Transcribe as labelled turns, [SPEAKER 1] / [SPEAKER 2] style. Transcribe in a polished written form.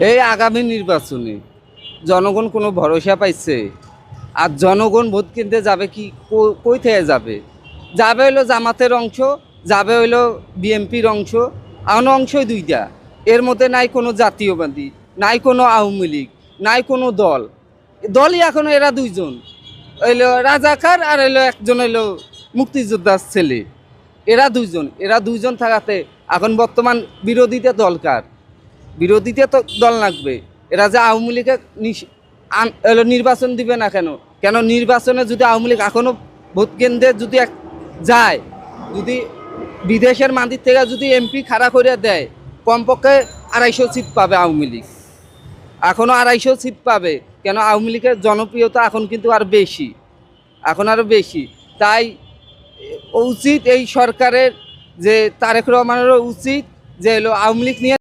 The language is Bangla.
[SPEAKER 1] এই আগামী নির্বাচনে জনগণ কোনো ভরসা পাইছে? আর জনগণ ভোট কিনতে যাবে কি, কই থেকে যাবে? যাবে হইলো জামাতের অংশ, যাবে হইলো বিএনপির অংশ। এমন অংশই দুইটা। এর মধ্যে নাই কোনো জাতীয়বাদী, নাই কোনো আওয়ামী লীগ, নাই কোনো দল। দলই এখন এরা দুইজন, হইলো রাজাকার আর হইলো একজন হইলো মুক্তিযোদ্ধার ছেলে। এরা দুইজন থাকাতে এখন বর্তমান বিরোধীতে দরকার, বিরোধীতে তো দল লাগবে। এরা যে আওয়ামী লীগে নির্বাচন দিবে না কেন? কেন নির্বাচনে যদি আওয়ামী লীগ এখনও ভোট কেন্দ্রে যদি যায়, যদি বিদেশের মাটির থেকে যদি এমপি খাড়া করে দেয়, কমপক্ষে 250 সিট পাবে আওয়ামী লীগ। এখনও 250 সিট পাবে। কেন আওয়ামী লীগের জনপ্রিয়তা এখন কিন্তু আর বেশি, এখন আরও বেশি। তাই উচিত এই সরকারের, যে তারেক রহমানেরও উচিত যে আওয়ামী লীগ নিয়ে